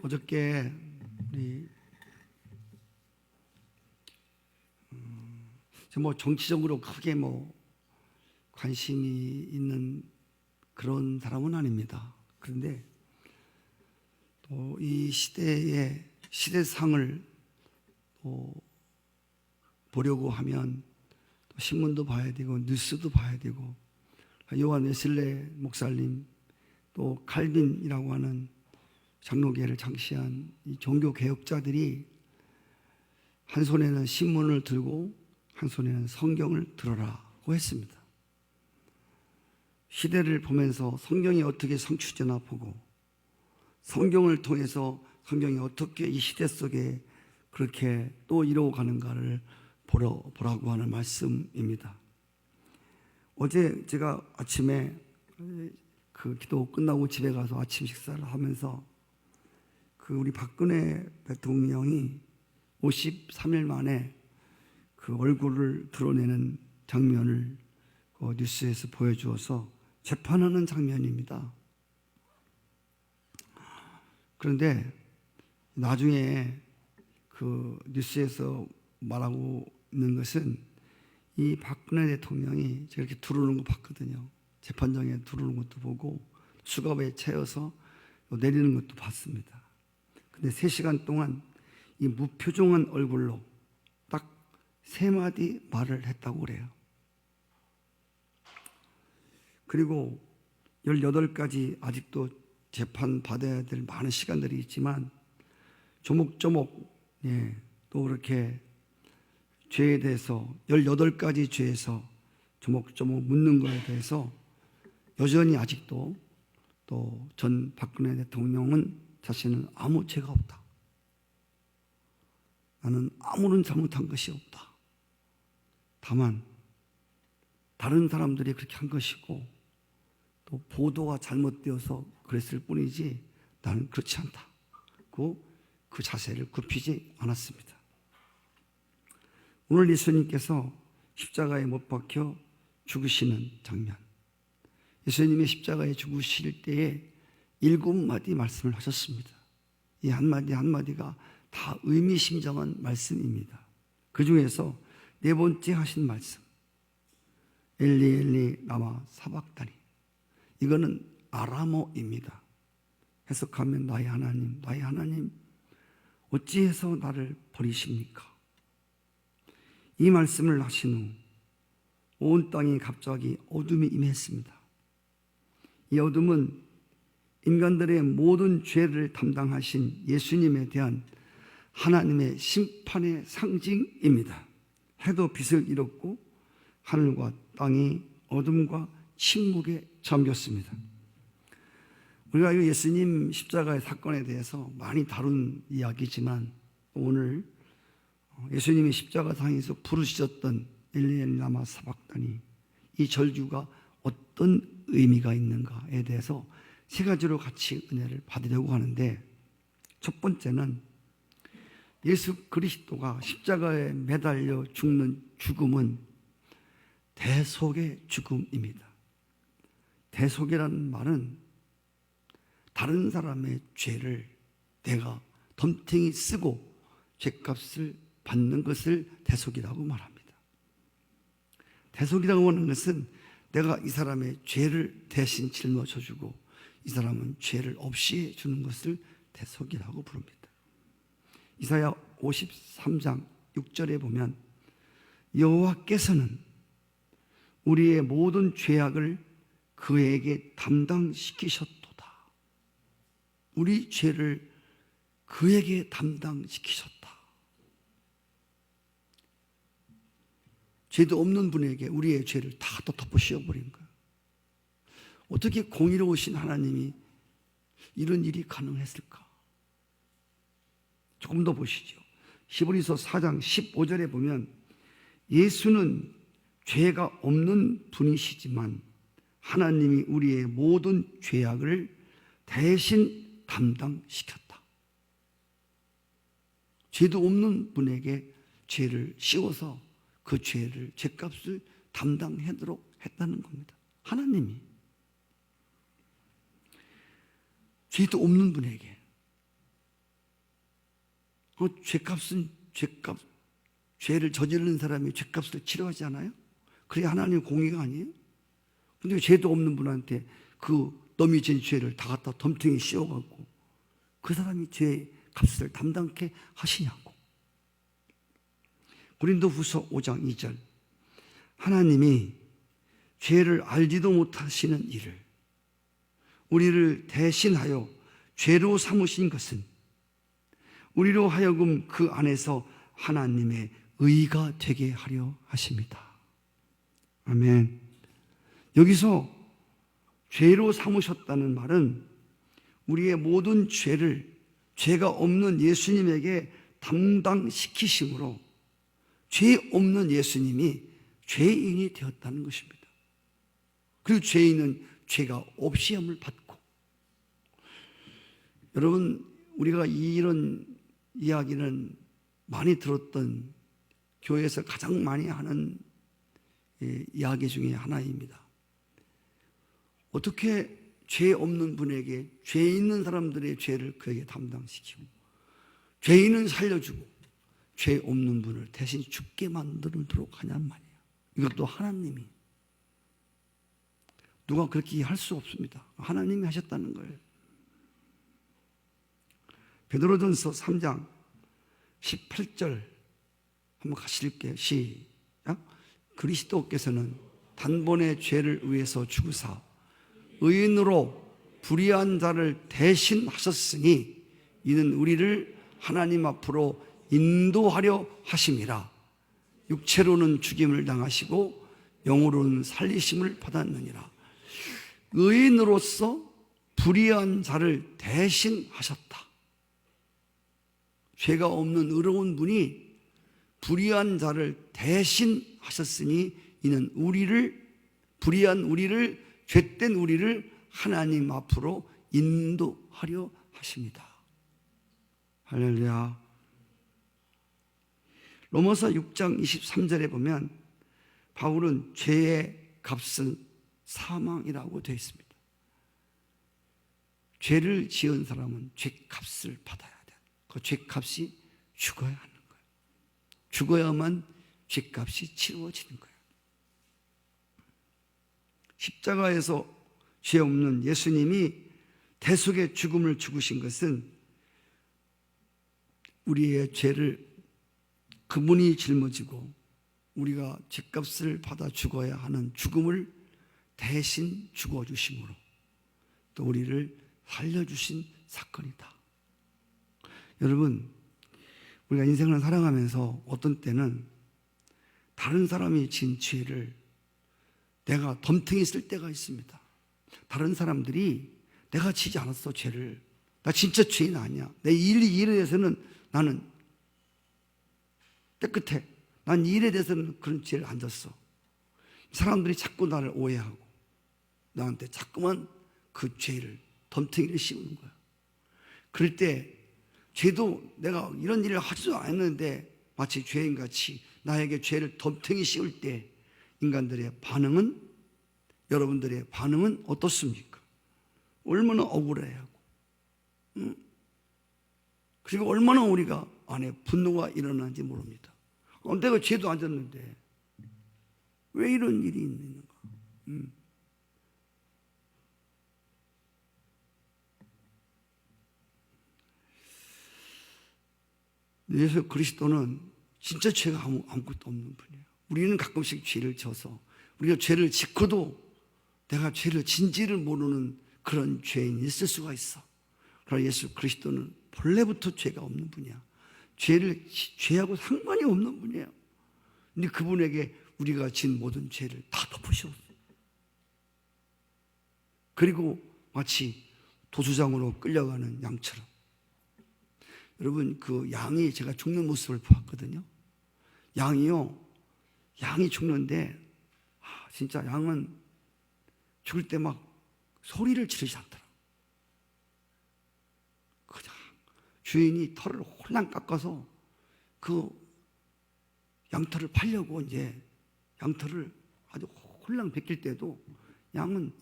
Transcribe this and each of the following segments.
어저께 우리 정치적으로 크게 관심이 있는 그런 사람은 아닙니다. 그런데 또 이 시대의 시대상을 보려고 하면 또 신문도 봐야 되고 뉴스도 봐야 되고, 요한 웨슬레 목사님 또 칼빈이라고 하는 장로계를 창시한 이 종교 개혁자들이 한 손에는 신문을 들고 한 손에는 성경을 들어라고 했습니다. 시대를 보면서 성경이 어떻게 성취되나 보고, 성경을 통해서 성경이 어떻게 이 시대 속에 그렇게 또 이루어가는가를 보라고 하는 말씀입니다. 어제 제가 아침에 그 기도 끝나고 집에 가서 아침 식사를 하면서 우리 박근혜 대통령이 53일 만에 그 얼굴을 드러내는 장면을 뉴스에서 보여주어서 재판하는 장면입니다. 그런데 나중에 그 뉴스에서 말하고 있는 것은 이 박근혜 대통령이 제가 이렇게 들어오는 거 봤거든요. 재판장에 들어오는 것도 보고 수갑에 채워서 내리는 것도 봤습니다. 근데 3시간 동안 이 무표정한 얼굴로 딱 3마디 말을 했다고 그래요. 그리고 18가지 아직도 재판 받아야 될 많은 시간들이 있지만 조목조목 또 그렇게 죄에 대해서 18가지 죄에서 조목조목 묻는 것에 대해서 여전히 아직도 또 전 박근혜 대통령은 자신은 아무 죄가 없다. 나는 아무런 잘못한 것이 없다. 다만 다른 사람들이 그렇게 한 것이고 또 보도가 잘못되어서 그랬을 뿐이지 나는 그렇지 않다. 그 자세를 굽히지 않았습니다. 오늘 예수님께서 십자가에 못 박혀 죽으시는 장면, 예수님이 십자가에 죽으실 때에 7마디 말씀을 하셨습니다. 이 한마디 한마디가 다 의미심장한 말씀입니다. 그 중에서 4번째 하신 말씀, 엘리 엘리 라마 사박다니, 이거는 아람어입니다. 해석하면 나의 하나님 어찌해서 나를 버리십니까? 이 말씀을 하신 후 온 땅이 갑자기 어둠이 임했습니다. 이 어둠은 인간들의 모든 죄를 담당하신 예수님에 대한 하나님의 심판의 상징입니다. 해도 빛을 잃었고 하늘과 땅이 어둠과 침묵에 잠겼습니다. 우리가 이 예수님 십자가의 사건에 대해서 많이 다룬 이야기지만 오늘 예수님이 십자가상에서 부르셨던 엘리 엘리 라마 사박다니, 이 절규가 어떤 의미가 있는가에 대해서 3가지로 같이 은혜를 받으려고 하는데, 첫 번째는 예수 그리스도가 십자가에 매달려 죽는 죽음은 대속의 죽음입니다. 대속이라는 말은 다른 사람의 죄를 내가 덤탱이 쓰고 죄값을 받는 것을 대속이라고 말합니다. 대속이라고 하는 것은 내가 이 사람의 죄를 대신 짊어져주고 이 사람은 죄를 없이 해주는 것을 대속이라고 부릅니다. 이사야 53장 6절에 보면 여호와께서는 우리의 모든 죄악을 그에게 담당시키셨도다. 우리 죄를 그에게 담당시키셨다. 죄도 없는 분에게 우리의 죄를 다 또 덮어 씌워버린 거예요. 어떻게 공의로우신 하나님이 이런 일이 가능했을까? 조금 더 보시죠. 히브리서 4장 15절에 보면 예수는 죄가 없는 분이시지만 하나님이 우리의 모든 죄악을 대신 담당시켰다. 죄도 없는 분에게 죄를 씌워서 그 죄를, 죄값을 담당하도록 했다는 겁니다. 하나님이. 죄도 없는 분에게. 죄를 저지르는 사람이 죄값을 치러하지 않아요? 그게 하나님의 공의가 아니에요? 근데 죄도 없는 분한테 그 넘이 진 죄를 다 갖다 덤탱이 씌워갖고 그 사람이 죄의 값을 담당케 하시냐고. 고린도후서 5장 2절, 하나님이 죄를 알지도 못하시는 이를 우리를 대신하여 죄로 삼으신 것은 우리로 하여금 그 안에서 하나님의 의가 되게 하려 하십니다. 아멘. 여기서 죄로 삼으셨다는 말은 우리의 모든 죄를 죄가 없는 예수님에게 담당시키심으로 죄 없는 예수님이 죄인이 되었다는 것입니다. 그리고 죄인은 죄가 없이 함을 받고. 여러분, 우리가 이런 이야기는 많이 들었던 교회에서 가장 많이 하는 이야기 중에 하나입니다. 어떻게 죄 없는 분에게 죄 있는 사람들의 죄를 그에게 담당시키고 죄인은 살려주고 죄 없는 분을 대신 죽게 만들도록 하냔 말이에요. 이것도 하나님이. 누가 그렇게 할 수 없습니다. 하나님이 하셨다는 거예요. 베드로전서 3장 18절 한번 가실게요. 시작. 그리스도께서는 단번에 죄를 위해서 죽으사 의인으로 불의한 자를 대신하셨으니 이는 우리를 하나님 앞으로 인도하려 하심이라. 육체로는 죽임을 당하시고 영으로는 살리심을 받았느니라. 의인으로서 불의한 자를 대신하셨다. 죄가 없는 의로운 분이 불의한 자를 대신하셨으니 이는 불의한 우리를, 죄된 우리를 하나님 앞으로 인도하려 하십니다. 할렐루야. 로마서 6장 23절에 보면 바울은 죄의 값은 사망이라고 되어 있습니다. 죄를 지은 사람은 죄값을 받아야 돼요. 그 죄값이 죽어야 하는 거예요. 죽어야만 죄값이 치루어지는 거예요. 십자가에서 죄 없는 예수님이 대속의 죽음을 죽으신 것은 우리의 죄를 그분이 짊어지고 우리가 죄값을 받아 죽어야 하는 죽음을 대신 죽어주심으로 또 우리를 살려주신 사건이다. 여러분, 우리가 인생을 살아가면서 어떤 때는 다른 사람이 진 죄를 내가 덤탱이 쓸 때가 있습니다. 다른 사람들이 내가 지지 않았어, 죄를. 나 진짜 죄인 아니야. 내 일에 대해서는 나는 깨끗해. 난 일에 대해서는 그런 죄를 안 졌어. 사람들이 자꾸 나를 오해하고 나한테 자꾸만 그 죄를 덤탱이를 씌우는 거야. 그럴 때 죄도 내가 이런 일을 하지도 않았는데 마치 죄인같이 나에게 죄를 덤탱이 씌울 때 인간들의 반응은, 여러분들의 반응은 어떻습니까? 얼마나 억울해하고, 그리고 얼마나 우리가 안에 분노가 일어나는지 모릅니다. 내가 죄도 안 졌는데 왜 이런 일이 있는가? 예수 그리스도는 진짜 죄가 아무것도 없는 분이에요. 우리는 가끔씩 죄를 져서 우리가 죄를 짓고도 내가 죄를 진지를 모르는 그런 죄인이 있을 수가 있어. 그러나 예수 그리스도는 본래부터 죄가 없는 분이야. 죄하고 상관이 없는 분이에요. 근데 그분에게 우리가 진 모든 죄를 다 덮으셨어요. 그리고 마치 도수장으로 끌려가는 양처럼. 여러분, 그 양이 제가 죽는 모습을 보았거든요. 양이 죽는데 진짜 양은 죽을 때 막 소리를 지르지 않더라. 그냥 주인이 털을 홀랑 깎아서 그 양털을 팔려고 이제 양털을 아주 홀랑 벗길 때도 양은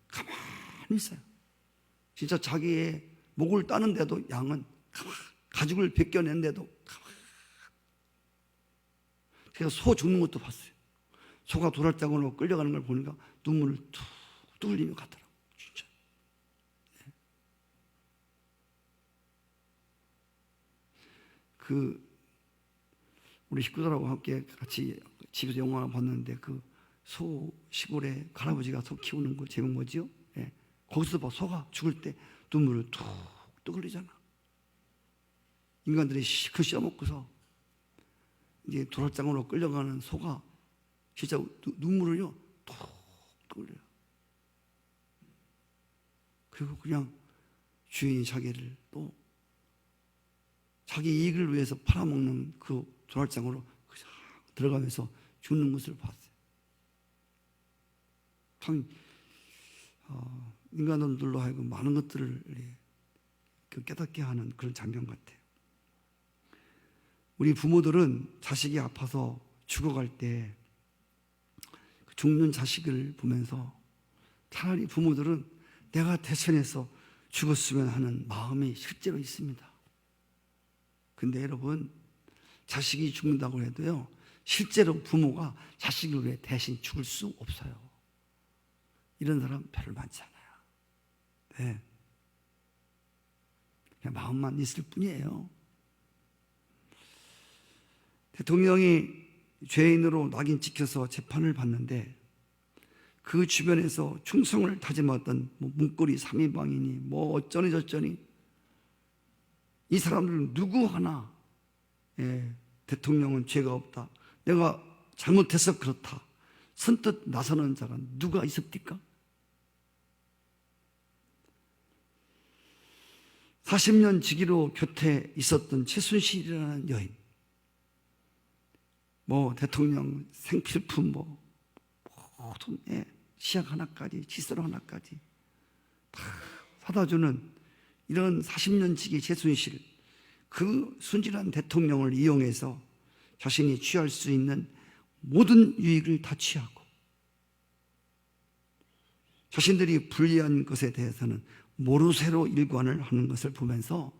가만히 있어요. 진짜 자기의 목을 따는데도 양은 가죽을 벗겨낸데도 제가 소 죽는 것도 봤어요. 소가 도랄장으로 끌려가는 걸 보니까 눈물을 툭 흘리며 가더라고요. 진짜. 우리 식구들하고 함께 같이 집에서 영화를 봤는데 소 시골에 할아버지가 소 키우는 거 제목 뭐지요? 예. 거기서 봐, 소가 죽을 때 눈물을 툭 흘리잖아. 인간들이 실컷 씌어먹고서 이제 도랄장으로 끌려가는 소가 진짜 눈물을요 툭 흘려요. 그리고 그냥 주인이 자기를 또 자기 이익을 위해서 팔아먹는 그 도랄장으로 들어가면서 죽는 것을 봤어요. 참 인간들로 하여금 많은 것들을 깨닫게 하는 그런 장면 같아요. 우리 부모들은 자식이 아파서 죽어갈 때 죽는 자식을 보면서 차라리 부모들은 내가 대천해서 죽었으면 하는 마음이 실제로 있습니다. 근데 여러분, 자식이 죽는다고 해도요, 실제로 부모가 자식을 위해 대신 죽을 수 없어요. 이런 사람 별로 많지 않아요. 네. 그냥 마음만 있을 뿐이에요. 대통령이 죄인으로 낙인 찍혀서 재판을 받는데 그 주변에서 충성을 다짐했던 문고리 3인방이니 어쩌니 저쩌니 이 사람들은 누구 하나 대통령은 죄가 없다, 내가 잘못해서 그렇다 선뜻 나서는 자가 누가 있었습니까? 40년 직위로 곁에 있었던 최순실이라는 여인, 대통령 생필품 모든 시약 하나까지 칫솔 하나까지 다 사다 주는 이런 40년 직위 최순실, 그 순진한 대통령을 이용해서 자신이 취할 수 있는 모든 유익을 다 취하고 자신들이 불리한 것에 대해서는 모르쇠로 일관을 하는 것을 보면서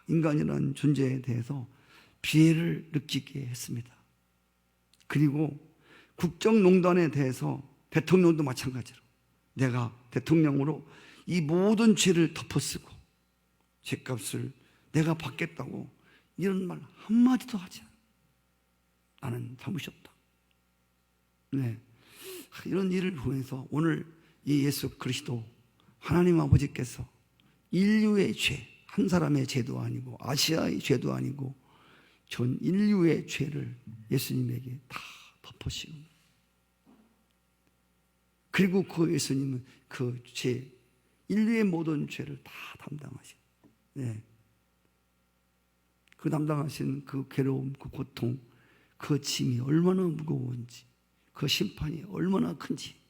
인간이라는 존재에 대해서 비애를 느끼게 했습니다. 그리고 국정농단에 대해서 대통령도 마찬가지로 내가 대통령으로 이 모든 죄를 덮어쓰고 죄값을 내가 받겠다고 이런 말 한마디도 하지 않아. 나는 잘못이 없다. 네. 이런 일을 보면서 오늘 이 예수 그리스도 하나님 아버지께서 인류의 죄, 한 사람의 죄도 아니고 아시아의 죄도 아니고 전 인류의 죄를 예수님에게 다 덮으시고, 그리고 그 예수님은 그 죄, 인류의 모든 죄를 다 담당하신, 그 담당하신 그 괴로움, 그 고통, 그 짐이 얼마나 무거운지, 그 심판이 얼마나 큰지.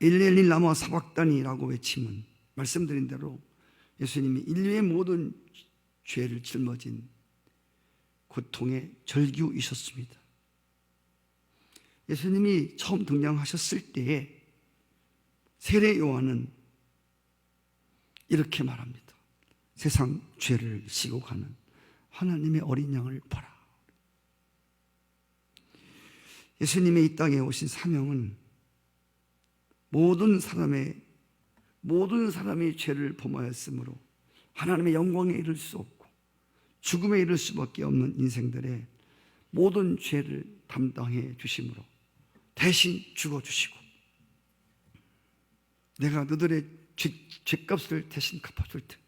엘리 라마 사박다니라고 외치면 말씀드린 대로 예수님이 인류의 모든 죄를 짊어진 고통의 절규이셨습니다. 예수님이 처음 등장하셨을 때에 세례 요한은 이렇게 말합니다. 세상 죄를 지고 가는 하나님의 어린 양을 보라. 예수님의 이 땅에 오신 사명은 모든 사람이 죄를 범하였으므로 하나님의 영광에 이를 수 없고 죽음에 이를 수밖에 없는 인생들의 모든 죄를 담당해 주심으로 대신 죽어주시고 내가 너들의 죄값을 대신 갚아줄 테니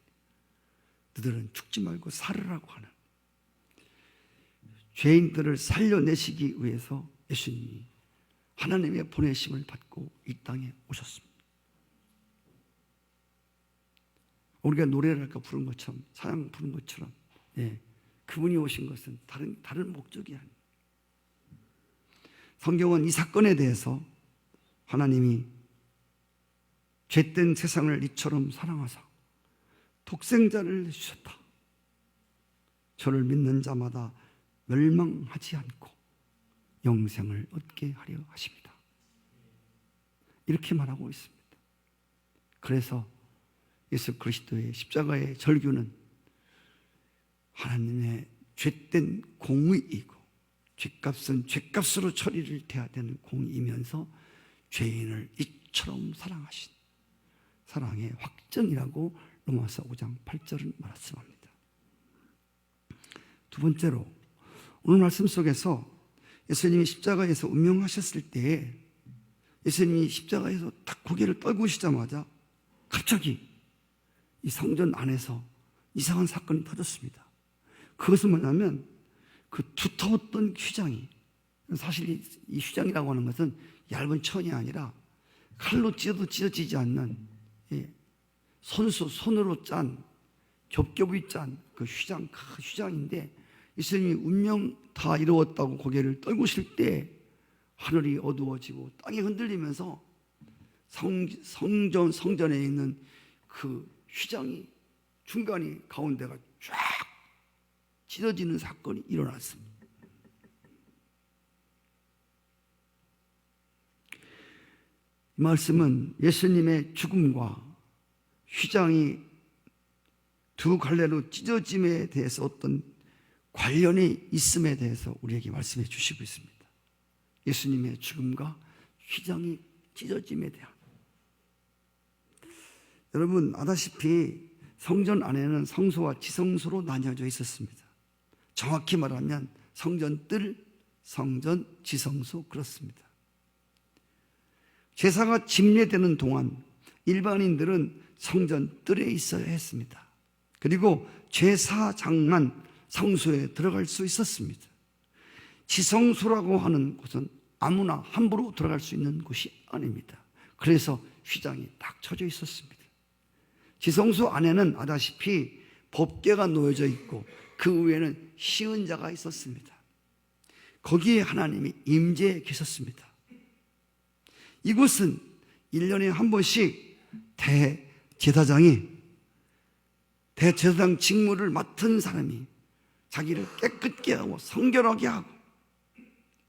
너들은 죽지 말고 살으라고 하는, 죄인들을 살려내시기 위해서 예수님이 하나님의 보내심을 받고 이 땅에 오셨습니다. 우리가 노래를 할까 부른 것처럼, 찬양 부른 것처럼, 그분이 오신 것은 다른 목적이 아니에요. 성경은 이 사건에 대해서 하나님이 죄된 세상을 이처럼 사랑하사 독생자를 주셨다. 저를 믿는 자마다 멸망하지 않고 영생을 얻게 하려 하십니다. 이렇게 말하고 있습니다. 그래서 예수 그리스도의 십자가의 절규는 하나님의 죄된 공의이고, 죄값은 죄값으로 처리를 돼야 되는 공의이면서 죄인을 이처럼 사랑하신 사랑의 확정이라고 로마서 5장 8절은 말씀합니다. 두 번째로, 오늘 말씀 속에서 예수님이 십자가에서 운명하셨을 때에 예수님이 십자가에서 딱 고개를 떨구시자마자 갑자기 이 성전 안에서 이상한 사건이 터졌습니다. 그것은 뭐냐면 그 두터웠던 휘장이, 사실 이 휘장이라고 하는 것은 얇은 천이 아니라 칼로 찢어도 찢어지지 않는 손으로 짠, 겹겹이 짠 그 휘장인데, 예수님이 운명 다 이루었다고 고개를 떨구실 때 하늘이 어두워지고 땅이 흔들리면서 성전에 있는 그 휘장이 중간이 가운데가 쫙 찢어지는 사건이 일어났습니다. 이 말씀은 예수님의 죽음과 휘장이 두 갈래로 찢어짐에 대해서 어떤 관련이 있음에 대해서 우리에게 말씀해 주시고 있습니다. 예수님의 죽음과 휘장이 찢어짐에 대한. 여러분 아다시피 성전 안에는 성소와 지성소로 나뉘어져 있었습니다. 정확히 말하면 성전 뜰, 성전 지성소, 그렇습니다. 제사가 집례되는 동안 일반인들은 성전 뜰에 있어야 했습니다. 그리고 제사장만 성소에 들어갈 수 있었습니다. 지성소라고 하는 곳은 아무나 함부로 들어갈 수 있는 곳이 아닙니다. 그래서 휘장이 딱 쳐져 있었습니다. 지성소 안에는 아다시피 법궤가 놓여져 있고 그 위에는 시은자가 있었습니다. 거기에 하나님이 임재해 계셨습니다. 이곳은 1년에 한 번씩 대제사장 직무를 맡은 사람이 자기를 깨끗게 하고 성결하게 하고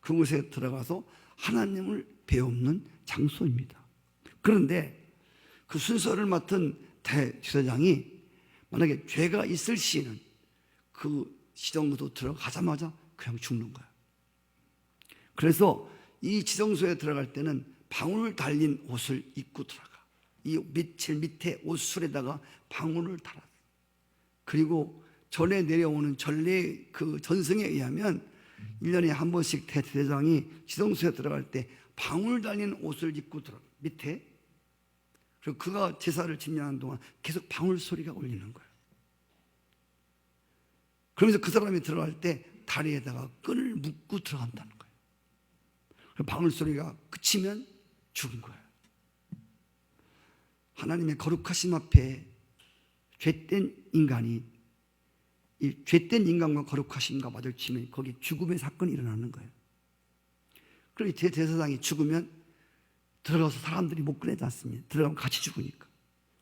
그곳에 들어가서 하나님을 배우는 장소입니다. 그런데 그 순서를 맡은 대제사장이 만약에 죄가 있을 시에는 그 지성소 들어가자마자 그냥 죽는 거예요. 그래서 이 지성소에 들어갈 때는 방울 달린 옷을 입고 들어가. 이 제일 밑에 옷술에다가 방울을 달아. 그리고 전에 내려오는 전례 그 전승에 의하면 1년에 한 번씩 대제사장이 지성소에 들어갈 때 방울 달린 옷을 입고 들어가. 밑에. 그리고 그가 제사를 집례하는 동안 계속 방울 소리가 울리는 거예요. 그러면서 그 사람이 들어갈 때 다리에다가 끈을 묶고 들어간다는 거예요. 방울 소리가 그치면 죽은 거예요. 하나님의 거룩하심 앞에 죄된 인간이 이 죄된 인간과 거룩하심과 마주치면 거기 죽음의 사건이 일어나는 거예요. 그리고 대제사장이 죽으면 들어가서 사람들이 못 꺼내지 않습니다. 들어가면 같이 죽으니까.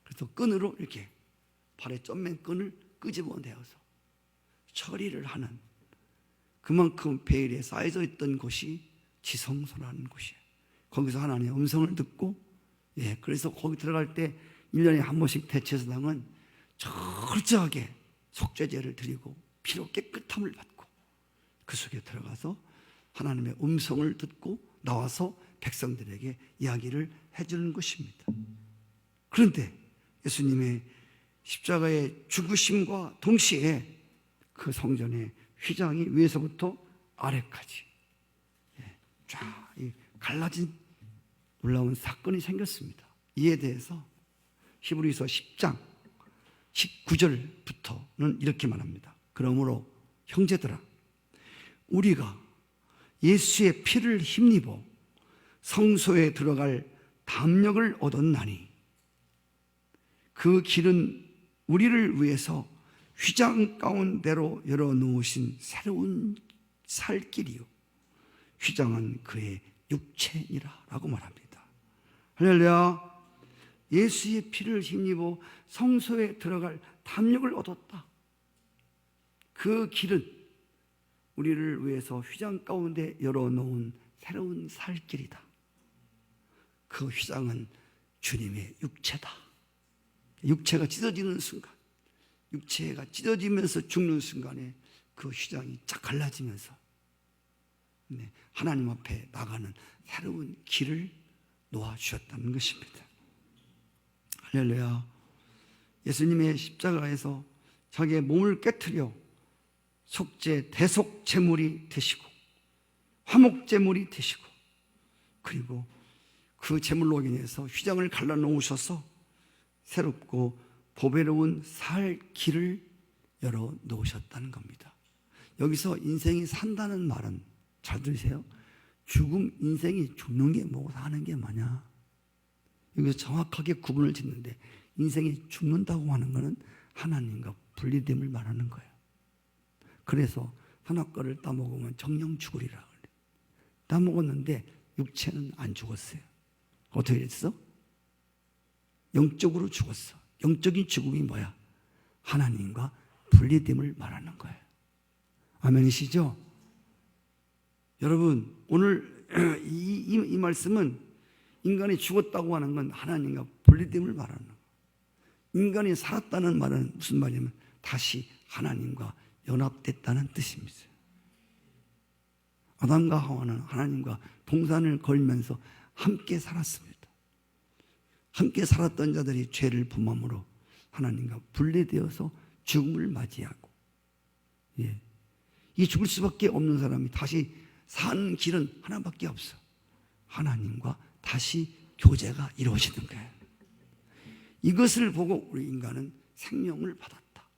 그래서 끈으로 이렇게 발에 쫌맨 끈을 끄집어내어서 처리를 하는, 그만큼 베일에 쌓여져 있던 곳이 지성소라는 곳이에요. 거기서 하나님의 음성을 듣고, 그래서 거기 들어갈 때 1년에 한 번씩 대제사장은 철저하게 속죄제를 드리고 피로 깨끗함을 받고 그 속에 들어가서 하나님의 음성을 듣고 나와서 백성들에게 이야기를 해주는 것입니다. 그런데 예수님의 십자가의 죽으심과 동시에 그 성전의 휘장이 위에서부터 아래까지 쫙 갈라진 놀라운 사건이 생겼습니다. 이에 대해서 히브리서 10장 19절부터는 이렇게 말합니다. 그러므로 형제들아, 우리가 예수의 피를 힘입어 성소에 들어갈 담력을 얻었나니 그 길은 우리를 위해서 휘장 가운데로 열어놓으신 새로운 살 길이요 휘장은 그의 육체니라 라고 말합니다. 할렐루야. 예수의 피를 힘입어 성소에 들어갈 담력을 얻었다. 그 길은 우리를 위해서 휘장 가운데 열어놓은 새로운 살 길이다. 그 휘장은 주님의 육체다 육체가 찢어지는 순간, 육체가 찢어지면서 죽는 순간에 그 휘장이 쫙 갈라지면서 하나님 앞에 나가는 새로운 길을 놓아주셨다는 것입니다. 할렐루야. 예수님의 십자가에서 자기의 몸을 깨트려 속죄 대속 제물이 되시고 화목 제물이 되시고, 그리고 그 제물로 인해서 휘장을 갈라놓으셔서 새롭고 보배로운 살 길을 열어 놓으셨다는 겁니다. 여기서 인생이 산다는 말은, 잘 들으세요, 인생이 죽는 게 뭐고 사는 게 뭐냐, 여기서 정확하게 구분을 짓는데, 인생이 죽는다고 하는 것은 하나님과 분리됨을 말하는 거예요. 그래서 선악과를 따먹으면 정령 죽으리라 그래요. 따먹었는데 육체는 안 죽었어요. 어떻게 됐어? 영적으로 죽었어. 영적인 죽음이 뭐야? 하나님과 분리됨을 말하는 거예요. 아멘이시죠? 여러분, 오늘 이 말씀은 인간이 죽었다고 하는 건 하나님과 분리됨을 말하는 거예요. 인간이 살았다는 말은 무슨 말이냐면 다시 하나님과 연합됐다는 뜻입니다. 아담과 하와는 하나님과 동산을 걸면서 함께 살았습니다. 함께 살았던 자들이 죄를 범함으로 하나님과 분리되어서 죽음을 맞이하고, 이 죽을 수밖에 없는 사람이 다시 사는 길은 하나밖에 없어. 하나님과 다시 교제가 이루어지는 거예요. 이것을 보고 우리 인간은 생명을 받았다.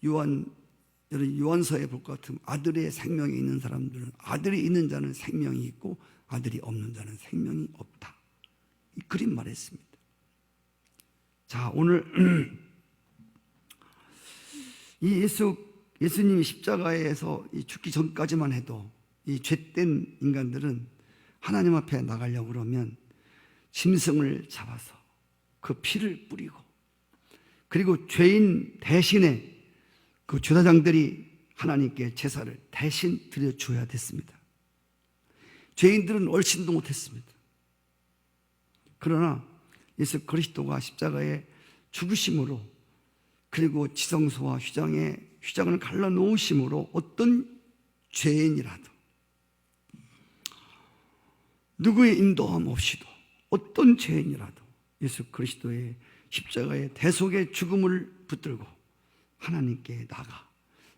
요한서에 볼 것 같으면 아들의 생명이 있는 사람들은, 아들이 있는 자는 생명이 있고 아들이 없는 자는 생명이 없다. 그림 말했습니다. 자, 오늘 이 예수님이 십자가에서 죽기 전까지만 해도 이 죄된 인간들은 하나님 앞에 나가려고 그러면 짐승을 잡아서 그 피를 뿌리고, 그리고 죄인 대신에 그 제사장들이 하나님께 제사를 대신 드려줘야 됐습니다. 죄인들은 얼씬도 못했습니다. 그러나 예수 그리스도가 십자가에 죽으심으로, 그리고 지성소와 휘장을 갈라놓으심으로 어떤 죄인이라도, 누구의 인도함 없이도 어떤 죄인이라도 예수 그리스도의 십자가의 대속의 죽음을 붙들고 하나님께 나가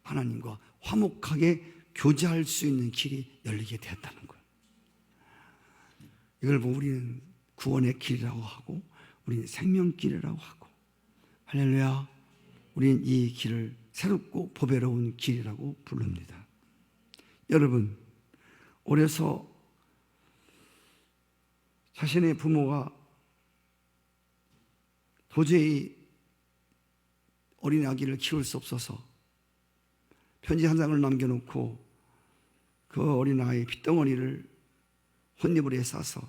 하나님과 화목하게 교제할 수 있는 길이 열리게 되었다는 거예요. 이걸 보고 우리는 구원의 길이라고 하고, 우리는 생명길이라고 하고, 할렐루야, 우리는 이 길을 새롭고 보배로운 길이라고 부릅니다. 여러분, 어려서 자신의 부모가 도저히 어린 아기를 키울 수 없어서 편지 한 장을 남겨놓고 그 어린 아이의 핏덩어리를 혼잎을 싸서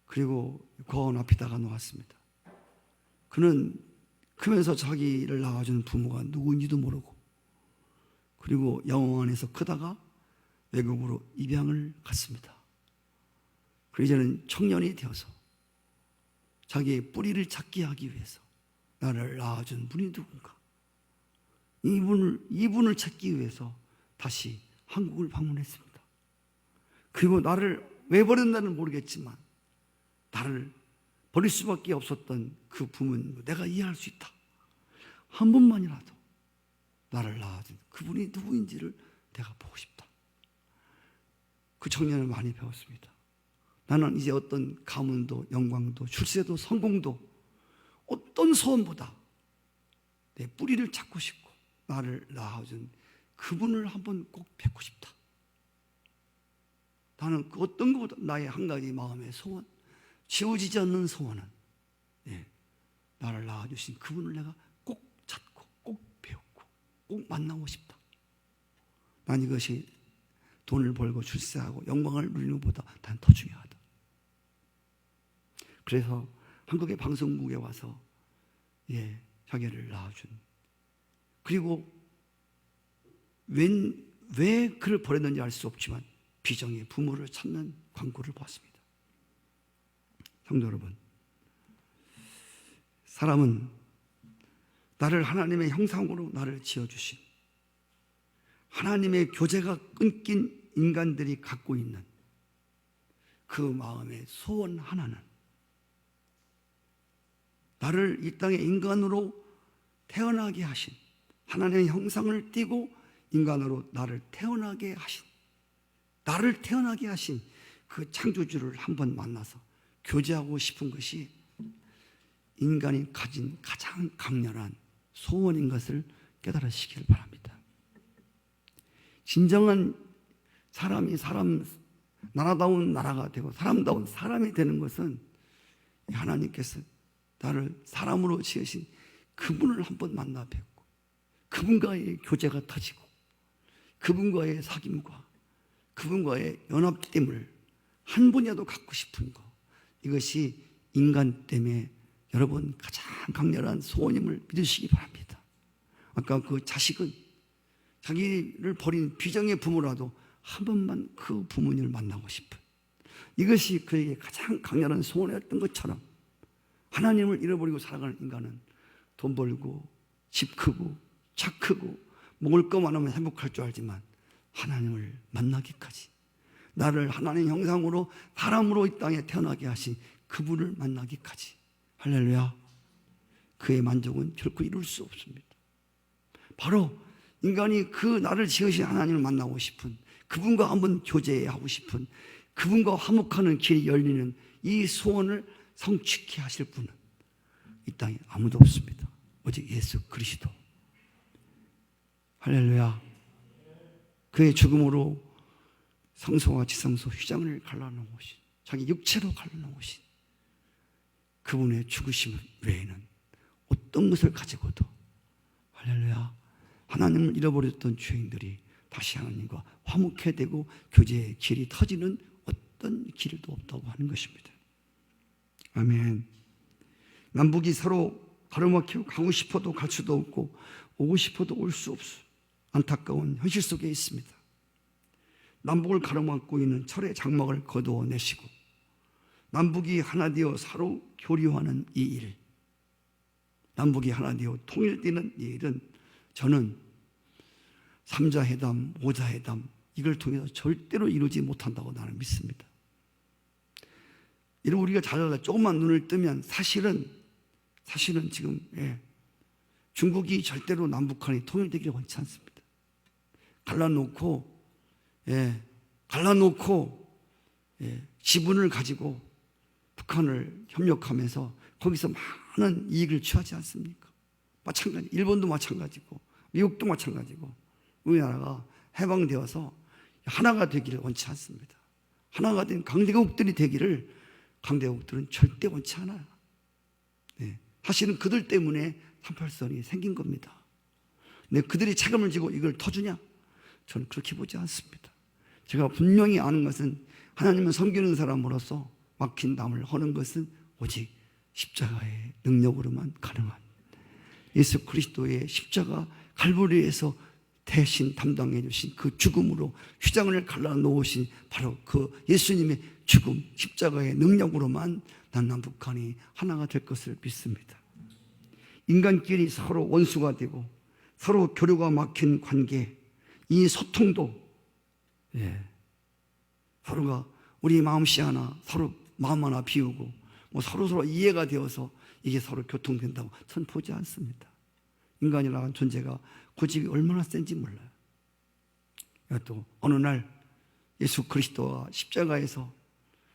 그리고 거원 앞에다가 놓았습니다. 그는 크면서 자기를 낳아주는 부모가 누구인지도 모르고, 그리고 영어 안에서 크다가 외국으로 입양을 갔습니다. 그리고 이제는 청년이 되어서 자기의 뿌리를 찾기 하기 위해서 나를 낳아준 분이 누군가, 이분을 찾기 위해서 다시 한국을 방문했습니다. 그리고 나를 왜 버렸는지는 모르겠지만 나를 버릴 수밖에 없었던 그 부모님, 내가 이해할 수 있다. 한 번만이라도 나를 낳아준 그분이 누구인지를 내가 보고 싶다. 그 청년을 많이 배웠습니다. 나는 이제 어떤 가문도 영광도 출세도 성공도 어떤 소원보다 내 뿌리를 찾고 싶고 나를 낳아준 그분을 한번 꼭 뵙고 싶다. 나는 그 어떤 것보다 나의 한 가지 마음의 소원, 지워지지 않는 소원은 나를 낳아주신 그분을 내가 꼭 찾고 꼭 배우고 꼭 만나고 싶다. 난 이것이 돈을 벌고 출세하고 영광을 누리는 것보다 난 더 중요하다. 그래서 한국의 방송국에 와서 자기를 낳아준, 그리고 왜 그를 버렸는지 알 수 없지만 비정의 부모를 찾는 광고를 보았습니다. 성도 여러분, 사람은 나를 하나님의 형상으로 나를 지어주신, 하나님의 교제가 끊긴 인간들이 갖고 있는 그 마음의 소원 하나는, 나를 이 땅에 인간으로 태어나게 하신, 하나님의 형상을 띠고 인간으로 나를 태어나게 하신, 나를 태어나게 하신 그 창조주를 한번 만나서 교제하고 싶은 것이 인간이 가진 가장 강렬한 소원인 것을 깨달으시길 바랍니다. 진정한 사람이 나라다운 나라가 되고 사람다운 사람이 되는 것은 하나님께서 나를 사람으로 지으신 그분을 한번 만나 뵙고 그분과의 교제가 터지고 그분과의 사귐과 그분과의 연합됨을 한 분이라도 갖고 싶은 것, 이것이 인간 때문에 여러분 가장 강렬한 소원임을 믿으시기 바랍니다. 아까 그 자식은 자기를 버린 비정의 부모라도 한 번만 그 부모님을 만나고 싶은, 이것이 그에게 가장 강렬한 소원이었던 것처럼 하나님을 잃어버리고 살아가는 인간은 돈 벌고 집 크고 차 크고 먹을 것만 하면 행복할 줄 알지만 하나님을 만나기까지, 나를 하나님 형상으로 사람으로 이 땅에 태어나게 하신 그분을 만나기까지, 할렐루야, 그의 만족은 결코 이룰 수 없습니다. 바로 인간이 그 나를 지으신 하나님을 만나고 싶은, 그분과 한번 교제하고 싶은, 그분과 화목하는 길이 열리는 이 소원을 성취케 하실 분은 이 땅에 아무도 없습니다. 오직 예수 그리스도. 할렐루야. 그의 죽음으로 성소와 지성소 휘장을 갈라놓으신, 자기 육체로 갈라놓으신 그분의 죽으심 외에는 어떤 것을 가지고도, 할렐루야, 하나님을 잃어버렸던 죄인들이 다시 하나님과 화목해 되고 교제의 길이 터지는 어떤 길도 없다고 하는 것입니다. 아멘. 남북이 서로 가로막히고 가고 싶어도 갈 수도 없고 오고 싶어도 올 수 없어 안타까운 현실 속에 있습니다. 남북을 가로막고 있는 철의 장막을 거두어내시고 남북이 하나 되어 서로 교류하는 이 일, 남북이 하나 되어 통일되는 이 일은 저는 3자 회담, 5자 회담 이걸 통해서 절대로 이루지 못한다고 나는 믿습니다. 이런 우리가 자다가 조금만 눈을 뜨면 사실은 지금 중국이 절대로 남북한이 통일되기를 원치 않습니다. 갈라놓고 지분을 가지고 북한을 협력하면서 거기서 많은 이익을 취하지 않습니까? 마찬가지, 일본도 마찬가지고 미국도 마찬가지고 우리나라가 해방되어서 하나가 되기를 원치 않습니다. 하나가 된 강대국들이 되기를 강대국들은 절대 원치 않아요. 사실은 그들 때문에 38선이 생긴 겁니다. 근데 그들이 책임을 지고 이걸 터주냐? 저는 그렇게 보지 않습니다. 제가 분명히 아는 것은 하나님을 섬기는 사람으로서 막힌 담을 허는 것은 오직 십자가의 능력으로만 가능한, 예수 그리스도의 십자가 갈보리에서 대신 담당해 주신 그 죽음으로 휘장을 갈라놓으신 바로 그 예수님의 죽음, 십자가의 능력으로만 남북한이 하나가 될 것을 믿습니다. 인간끼리 서로 원수가 되고 서로 교류가 막힌 관계, 이 소통도 서로가 우리 마음씨 하나 서로 마음 하나 비우고 서로 이해가 되어서 이게 서로 교통된다고 전 보지 않습니다. 인간이라는 존재가 고집이 얼마나 센지 몰라요. 또 어느 날 예수 그리스도와 십자가에서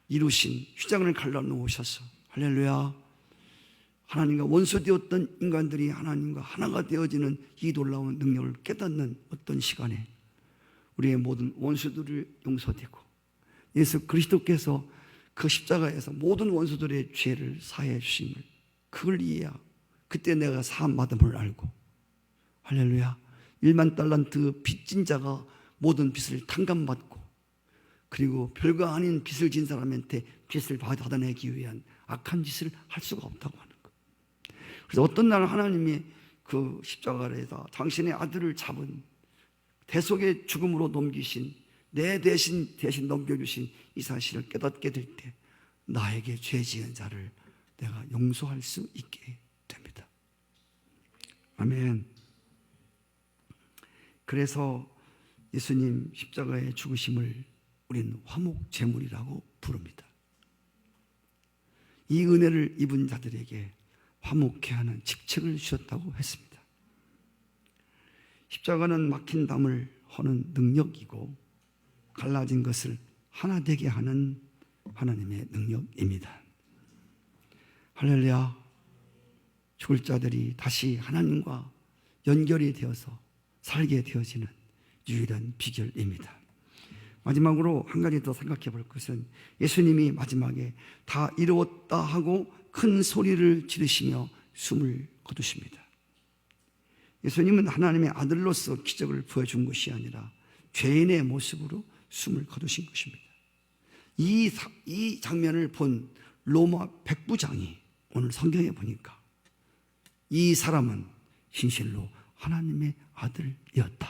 이루신 휘장을 갈라놓으셔서 할렐루야, 하나님과 원수되었던 인간들이 하나님과 하나가 되어지는 이 놀라운 능력을 깨닫는 어떤 시간에 우리의 모든 원수들을 용서되고 예수 그리스도께서 그 십자가에서 모든 원수들의 죄를 사해 주심을, 그걸 이해하고 그때 내가 사함받음을 알고, 할렐루야, 1만 달란트 빚진 자가 모든 빚을 탕감받고 그리고 별거 아닌 빚을 진 사람한테 빚을 받아내기 위한 악한 짓을 할 수가 없다고 하는 것. 그래서 어떤 날 하나님이 그 십자가에서 당신의 아들을 잡은 대속의 죽음으로 넘기신, 내 대신 넘겨주신 이 사실을 깨닫게 될 때 나에게 죄 지은 자를 내가 용서할 수 있게 아멘. 그래서 예수님 십자가의 죽으심을 우리는 화목제물이라고 부릅니다. 이 은혜를 입은 자들에게 화목케 하는 직책을 주셨다고 했습니다. 십자가는 막힌 담을 허는 능력이고 갈라진 것을 하나 되게 하는 하나님의 능력입니다. 할렐루야. 죽을 자들이 다시 하나님과 연결이 되어서 살게 되어지는 유일한 비결입니다. 마지막으로 한 가지 더 생각해 볼 것은 예수님이 마지막에 다 이루었다 하고 큰 소리를 지르시며 숨을 거두십니다. 예수님은 하나님의 아들로서 기적을 보여준 것이 아니라 죄인의 모습으로 숨을 거두신 것입니다. 이 장면을 본 로마 백부장이 오늘 성경에 보니까 이 사람은 진실로 하나님의 아들이었다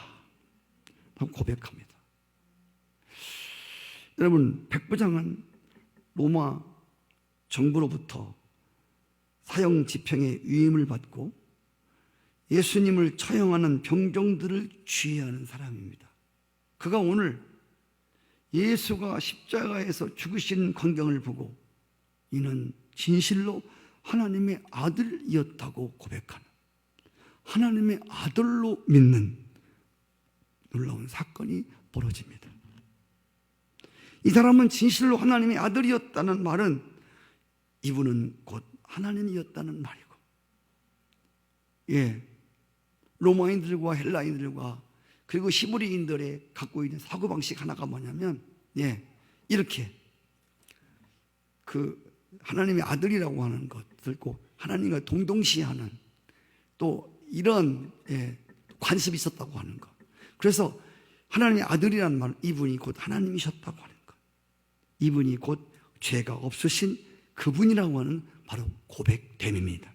라고 고백합니다. 여러분, 백부장은 로마 정부로부터 사형 집행의 위임을 받고 예수님을 처형하는 병정들을 주의하는 사람입니다. 그가 오늘 예수가 십자가에서 죽으신 광경을 보고 이는 진실로 하나님의 아들이었다고 고백하는, 하나님의 아들로 믿는 놀라운 사건이 벌어집니다. 이 사람은 진실로 하나님의 아들이었다는 말은 이분은 곧 하나님이었다는 말이고, 로마인들과 헬라인들과 그리고 히브리인들의 갖고 있는 사고방식 하나가 뭐냐면, 이렇게 그 하나님의 아들이라고 하는 것들고 하나님과 동동시하는 또 이런 관습이 있었다고 하는 것. 그래서 하나님의 아들이라는 말, 이분이 곧 하나님이셨다고 하는 것, 이분이 곧 죄가 없으신 그분이라고 하는 바로 고백됨입니다.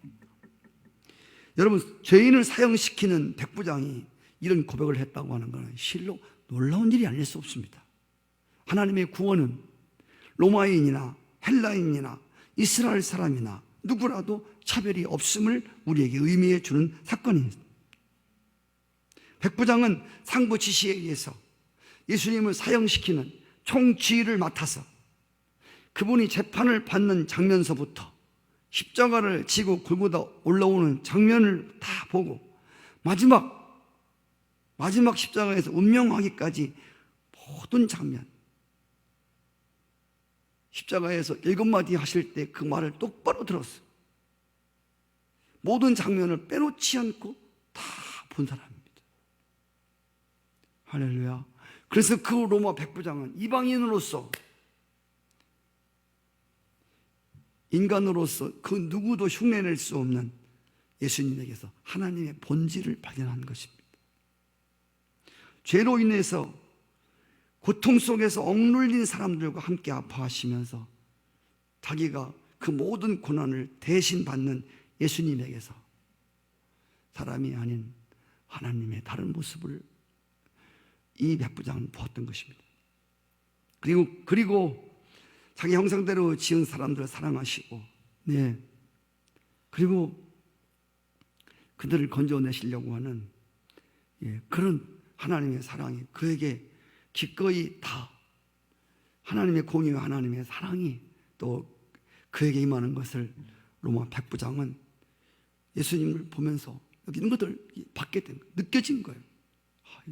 여러분, 죄인을 사형시키는 백부장이 이런 고백을 했다고 하는 것은 실로 놀라운 일이 아닐 수 없습니다. 하나님의 구원은 로마인이나 헬라인이나 이스라엘 사람이나 누구라도 차별이 없음을 우리에게 의미해 주는 사건입니다. 백부장은 상부 지시에 의해서 예수님을 사형시키는 총지휘를 맡아서 그분이 재판을 받는 장면서부터 십자가를 지고 골고다 올라오는 장면을 다 보고 마지막 십자가에서 운명하기까지 모든 장면, 십자가에서 7마디 하실 때 그 말을 똑바로 들었어요. 모든 장면을 빼놓지 않고 다 본 사람입니다. 할렐루야. 그래서 그 로마 백부장은 이방인으로서, 인간으로서 그 누구도 흉내낼 수 없는 예수님에게서 하나님의 본질을 발견한 것입니다. 죄로 인해서 고통 속에서 억눌린 사람들과 함께 아파하시면서 자기가 그 모든 고난을 대신 받는 예수님에게서 사람이 아닌 하나님의 다른 모습을 이 백부장은 보았던 것입니다. 그리고 자기 형상대로 지은 사람들을 사랑하시고, 그리고 그들을 건져내시려고 하는 그런 하나님의 사랑이 그에게 기꺼이 다, 하나님의 공의와 하나님의 사랑이 또 그에게 임하는 것을 로마 백부장은 예수님을 보면서 이런 것들 받게 된 거예요. 느껴진 거예요.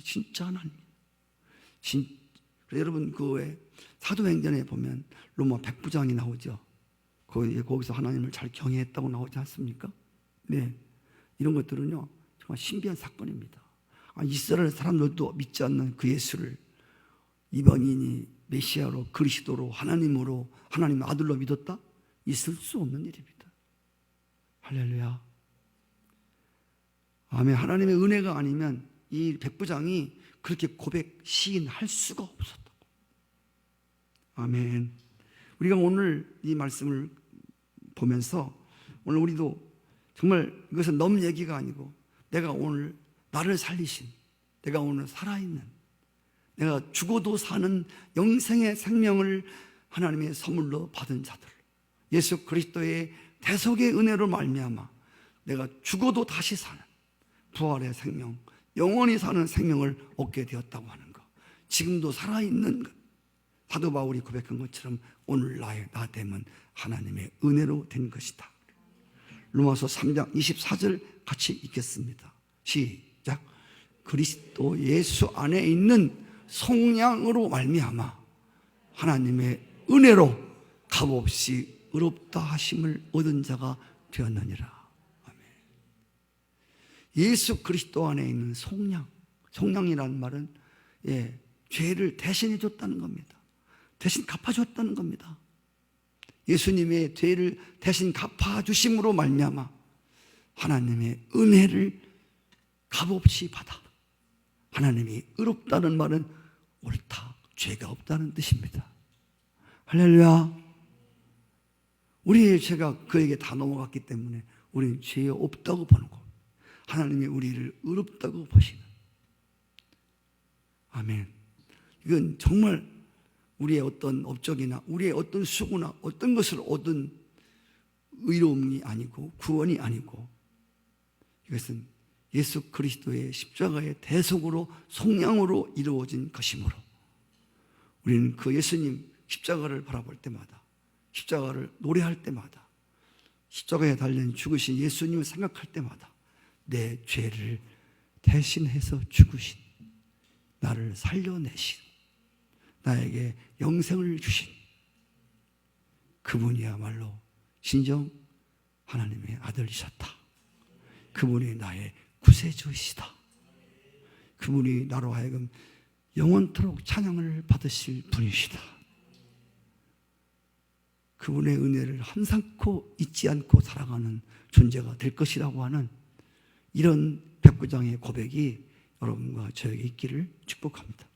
진짜 하나님. 여러분, 그 사도행전에 보면 로마 백부장이 나오죠. 거기서 하나님을 잘 경외했다고 나오지 않습니까? 이런 것들은요 정말 신비한 사건입니다. 이스라엘 사람들도 믿지 않는 그 예수를 이방인이 메시아로, 그리스도로, 하나님으로, 하나님의 아들로 믿었다? 있을 수 없는 일입니다. 할렐루야. 아멘. 하나님의 은혜가 아니면 이 백부장이 그렇게 고백, 시인할 수가 없었다고. 아멘. 우리가 오늘 이 말씀을 보면서 오늘 우리도 정말 이것은 넘 얘기가 아니고 내가 오늘 나를 살리신, 내가 오늘 살아있는, 내가 죽어도 사는 영생의 생명을 하나님의 선물로 받은 자들, 예수 그리스도의 대속의 은혜로 말미암아 내가 죽어도 다시 사는, 부활의 생명, 영원히 사는 생명을 얻게 되었다고 하는 것, 지금도 살아있는 것, 사도 바울이 고백한 것처럼 오늘 나의 나됨은 하나님의 은혜로 된 것이다. 로마서 3장 24절 같이 읽겠습니다. 시작. 그리스도 예수 안에 있는 성량으로 말미암아 하나님의 은혜로 값없이 의롭다 하심을 얻은 자가 되었느니라. 아멘. 예수 그리스도 안에 있는 성량, 성량이라는 말은 죄를 대신해 줬다는 겁니다. 대신 갚아줬다는 겁니다. 예수님의 죄를 대신 갚아주심으로 말미암아 하나님의 은혜를 값없이 받아. 하나님이 의롭다는 말은 옳다, 죄가 없다는 뜻입니다. 할렐루야. 우리의 죄가 그에게 다 넘어갔기 때문에 우리는 죄가 없다고 보는 겁니다. 하나님이 우리를 의롭다고 보시는. 아멘. 이건 정말 우리의 어떤 업적이나 우리의 어떤 수고나 어떤 것을 얻은 의로움이 아니고 구원이 아니고, 이것은 예수 그리스도의 십자가의 대속으로 속량으로 이루어진 것이므로 우리는 그 예수님 십자가를 바라볼 때마다, 십자가를 노래할 때마다, 십자가에 달린 죽으신 예수님을 생각할 때마다 내 죄를 대신해서 죽으신, 나를 살려내신, 나에게 영생을 주신 그분이야말로 진정 하나님의 아들이셨다. 그분이 나의 구세주이시다. 그분이 나로 하여금 영원토록 찬양을 받으실 분이시다. 그분의 은혜를 한산코 잊지 않고 살아가는 존재가 될 것이라고 하는 이런 백구장의 고백이 여러분과 저에게 있기를 축복합니다.